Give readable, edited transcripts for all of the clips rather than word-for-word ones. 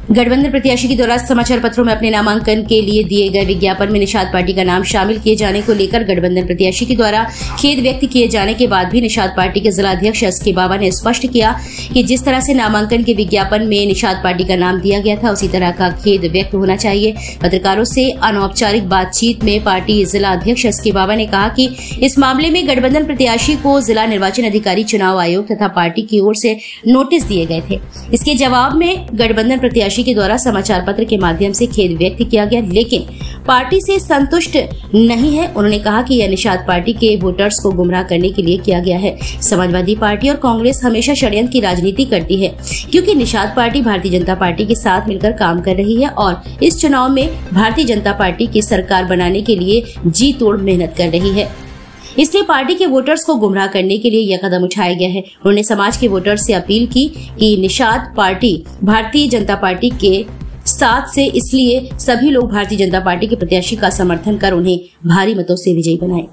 गठबंधन प्रत्याशी के द्वारा समाचार पत्रों में अपने नामांकन के लिए दिए गए विज्ञापन में निषाद पार्टी का नाम शामिल किए जाने को लेकर गठबंधन प्रत्याशी के द्वारा खेद व्यक्त किए जाने के बाद भी निषाद पार्टी के जिला अध्यक्ष एसके बाबा ने स्पष्ट किया कि जिस तरह से नामांकन के विज्ञापन में निषाद पार्टी का नाम दिया गया था उसी तरह का खेद व्यक्त होना चाहिए। पत्रकारों से अनौपचारिक बातचीत में पार्टी जिला अध्यक्ष एसके बाबा ने कहा कि इस मामले में गठबंधन प्रत्याशी को जिला निर्वाचन अधिकारी, चुनाव आयोग तथा पार्टी की ओर से नोटिस दिए गए थे। इसके जवाब में गठबंधन प्रत्याशी के द्वारा समाचार पत्र के माध्यम से खेद व्यक्त किया गया, लेकिन पार्टी से संतुष्ट नहीं है। उन्होंने कहा कि यह निषाद पार्टी के वोटर्स को गुमराह करने के लिए किया गया है। समाजवादी पार्टी और कांग्रेस हमेशा षड्यंत्र की राजनीति करती है, क्योंकि निषाद पार्टी भारतीय जनता पार्टी के साथ मिलकर काम कर रही है और इस चुनाव में भारतीय जनता पार्टी की सरकार बनाने के लिए जी तोड़ मेहनत कर रही है। इसलिए पार्टी के वोटर्स को गुमराह करने के लिए यह कदम उठाया गया है। उन्होंने समाज के वोटर्स से अपील की कि निषाद पार्टी भारतीय जनता पार्टी के साथ से, इसलिए सभी लोग भारतीय जनता पार्टी के प्रत्याशी का समर्थन कर उन्हें भारी मतों से विजयी बनाएं।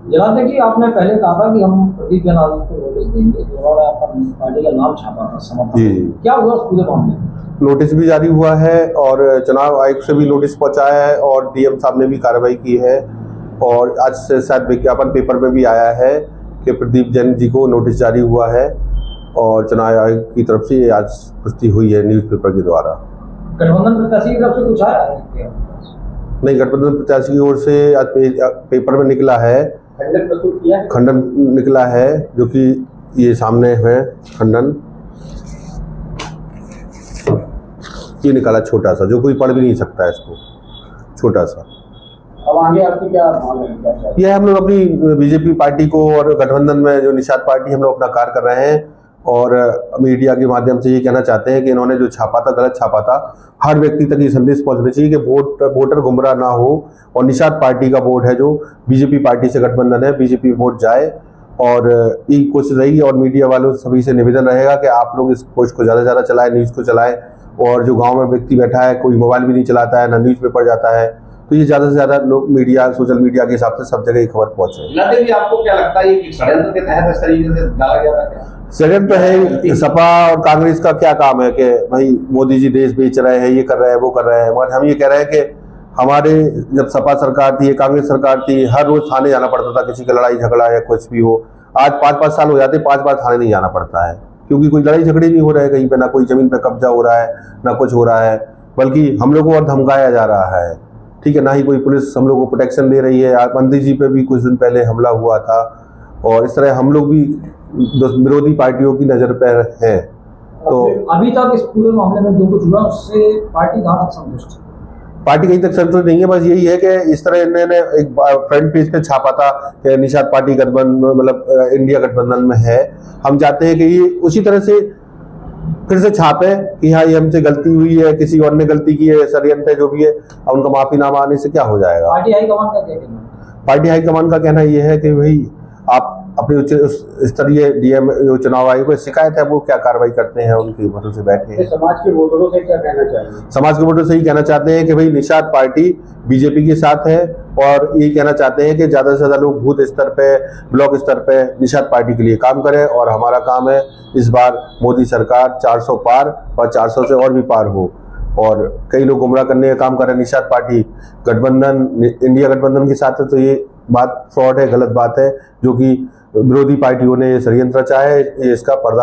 जनाते कि आपने पहले कहा था कि हम प्रदीप जैन को नोटिस देंगे, उन्होंने अपना पार्टी का नाम छापा था समर्थन, क्या हुआ उस पूरे मामले में? नोटिस भी जारी हुआ है और चुनाव आयोग से भी नोटिस पहुंचाया है और डीएम साहब ने भी कार्रवाई की है और आज से शायद विज्ञापन पेपर में भी आया है कि प्रदीप जैन जी को नोटिस जारी हुआ है और चुनाव आयोग की तरफ से आज पुष्टि हुई है न्यूज़पेपर के द्वारा। गठबंधन प्रत्याशी की तरफ से कुछ आया है? नहीं, गठबंधन प्रत्याशी की ओर से आज पेपर में निकला है, खंडन निकला है, जो कि ये सामने है खंडन, ये निकाला छोटा सा, जो कोई पढ़ भी नहीं सकता है इसको, छोटा सा। अब आगे आपकी क्या है? ये हम लोग अपनी बीजेपी पार्टी को और गठबंधन में जो निषाद पार्टी, हम लोग अपना कार्य कर रहे हैं और मीडिया के माध्यम से ये कहना चाहते हैं कि इन्होंने जो छापा था, गलत छापा था। हर व्यक्ति तक ये संदेश पहुंचना चाहिए कि वोटर गुमराह ना हो और निषाद पार्टी का वोट है जो बीजेपी पार्टी से गठबंधन है, बीजेपी वोट जाए और ये कोशिश रहेगी। और मीडिया वालों सभी से निवेदन रहेगा कि आप लोग इस पोस्ट को ज़्यादा से ज़्यादा चलाएं, न्यूज़ को चलाएं। और जो गाँव में व्यक्ति बैठा है, कोई मोबाइल भी नहीं चलाता है, ना न्यूज़पेपर जाता है, तो ये ज़्यादा से ज़्यादा लोग मीडिया, सोशल मीडिया के हिसाब से सब जगह खबर पहुँचे। आपको क्या लगता है कि षड्यंत्र के तहत इस तरीके से डाला गया था? षड्यंत्र है। सपा और कांग्रेस का क्या काम है कि भाई मोदी जी देश बेच रहे हैं, ये कर रहे हैं, वो कर रहे हैं, मगर हम ये कह रहे हैं कि हमारे जब सपा सरकार थी, कांग्रेस सरकार थी, हर रोज थाने जाना पड़ता था, किसी का लड़ाई झगड़ा या कुछ भी हो। आज 5-5 साल हो जाते, 5 बार थाने नहीं जाना पड़ता है, क्योंकि कोई लड़ाई झगड़े नहीं हो रहे हैं कहीं पे, ना कोई जमीन पे कब्जा हो रहा है, ना कुछ हो रहा है, बल्कि हम लोग को और धमकाया जा रहा है, ठीक है, ना ही कोई पुलिस हम लोग को प्रोटेक्शन दे रही है। मंत्री जी पे भी कुछ दिन पहले हमला हुआ था और इस तरह हम लोग भी विरोधी पार्टियों की नज़र पर हैं। तो अभी तक इस पूरे मामले में जो कुछ हुआ उससे पार्टी कहाँ तक संतुष्ट? पार्टी कहीं तक संतुष्ट नहीं है। बस यही है कि इस तरह इन्होंने एक फ्रंट पेज पे छापा था कि निषाद पार्टी गठबंधन, मतलब इंडिया गठबंधन में है। हम चाहते हैं कि ये उसी तरह से फिर से छापे कि हाँ ये हमसे गलती हुई है, किसी और ने गलती की है, षड्यंत्र जो भी है, और उनका माफीनामा आने से क्या हो जाएगा। पार्टी हाईकमान का क्या कहना है? पार्टी हाईकमान का कहना यह है कि भाई आप अपने उच्च स्तरीय डीएम जो चुनाव आयोग को शिकायत है वो क्या कार्रवाई करते हैं, उनकी वजह से बैठे हैं। समाज के वोटरों से क्या कहना चाहिए? समाज के वोटरों से ही कहना चाहते हैं कि भाई निषाद पार्टी बीजेपी के साथ है और ये कहना चाहते हैं कि ज़्यादा से ज़्यादा लोग बूथ स्तर पे, ब्लॉक स्तर पे निषाद पार्टी के लिए काम करें। और हमारा काम है इस बार मोदी सरकार 400 पार और 400 से और भी पार हो। और कई लोग गुमराह करने का काम कर रहे हैं। निषाद पार्टी गठबंधन, इंडिया गठबंधन के साथ है, तो ये बात फ्रॉड है, गलत बात है, जो कि विरोधी पार्टियों ने षड्यंत्र रचा है। ये इसका पर्दा